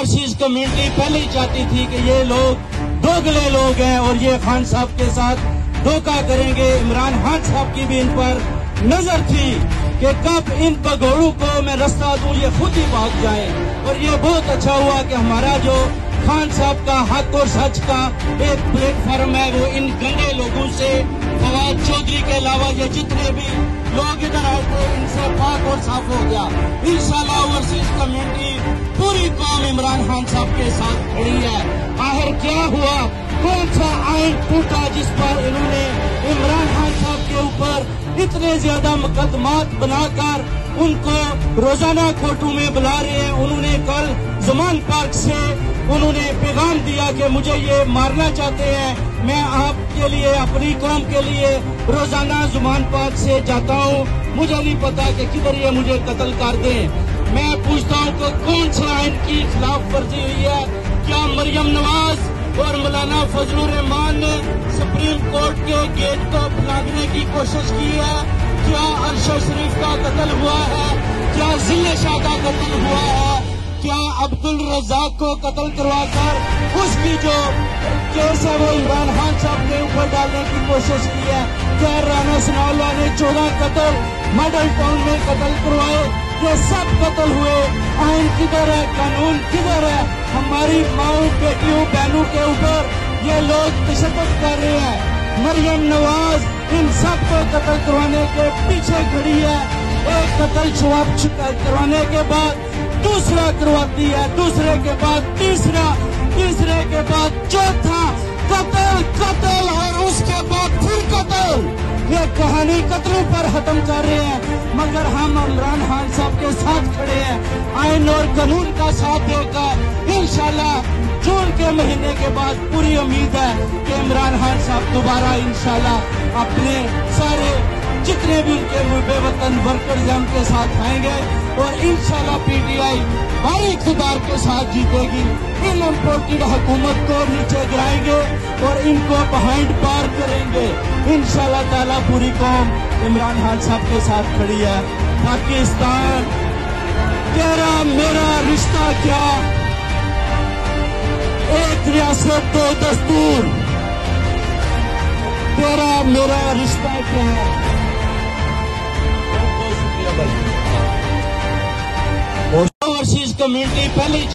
Overseas community पहले ही चाहती थी कि ये लोग दोगले लोग हैं और ये खान साहब के साथ धोखा करेंगे। इमरान खान साहब की भी इन पर नजर थी कि कब इन भगोड़ों को मैं रास्ता दूं ये खुद ही भाग जाए। और ये बहुत अच्छा हुआ कि हमारा जो खान साहब का हक और सच का एक प्लेटफार्म है वो इन गंदे लोगों से, फवाद चौधरी के अलावा ये जितने भी लोग इधर आए थे इनसे पाक और साफ हो गया। इंशाल्लाह ओवरसीज कम्युनिटी पूरी कौम इमरान खान साहब के साथ खड़ी है। आखिर क्या हुआ, कौन सा आइन टूटा जिस पर इन्होंने इमरान खान साहब के ऊपर इतने ज्यादा मुकदमात बनाकर उनको रोजाना कोर्टों में बुला रहे हैं। उन्होंने कल जमान पार्क से उन्होंने पैगाम दिया कि मुझे ये मारना चाहते हैं, मैं आपके लिए अपनी कौम के लिए रोजाना जुमान पार्क से जाता हूँ, मुझे नहीं पता कि किधर ये मुझे कत्ल कर दें। मैं पूछता हूँ कि कौन से आइन की खिलाफ वर्जी हुई है? क्या मरियम नवाज और मौलाना फजलुर रहमान ने सुप्रीम कोर्ट के गेट को फाड़ने की कोशिश की है? क्या अरशद शरीफ का कत्ल हुआ है? क्या जिले शाह का कत्ल हुआ है? क्या अब्दुल रज्जाक को कत्ल करवाकर उसकी जो केस है वो इमरान खान साहब के ऊपर डालने की कोशिश की है? क्या राना सनाउल्लाह ने 14 कत्ल मॉडल टाउन में कत्ल करवाए? ये सब कत्ल हुए। आइन किधर है? कानून किधर है? हमारी माओ, बेटियों, बहनों के ऊपर ये लोग तशद्दुद कर रहे हैं। मरियम नवाज इन सब को कत्ल करवाने के पीछे खड़ी है। एक कत्ल करवाने के बाद दूसरा करवाती है, दूसरे के बाद तीसरा, तीसरे के बाद चौथा कत्ल और उसके बाद फिर कत्ल। ये कहानी कत्लों पर खत्म कर रहे हैं, मगर हम इमरान खान साहब के साथ खड़े हैं। आइन और कानून का साथ देकर इंशाल्लाह जून के महीने के बाद पूरी उम्मीद है कि इमरान खान साहब दोबारा इंशाल्लाह अपने सारे जितने भी उनके बेवतन वर्कर्स हैं उनके साथ आएंगे और इंशाल्लाह पीटीआई भारी इक़्तिदार के साथ जीतेगी। इन इम्पोर्टेड हुकूमत को नीचे गिराएंगे और इनको बिहाइंड पार करेंगे। इंशाल्लाह ताला पूरी कौम इमरान खान साहब के साथ खड़ी है। पाकिस्तान तेरा मेरा रिश्ता क्या, एक रियासत दो दस्तूर, तेरा मेरा रिश्ता क्या है। ओवरसीज कम्युनिटी पहले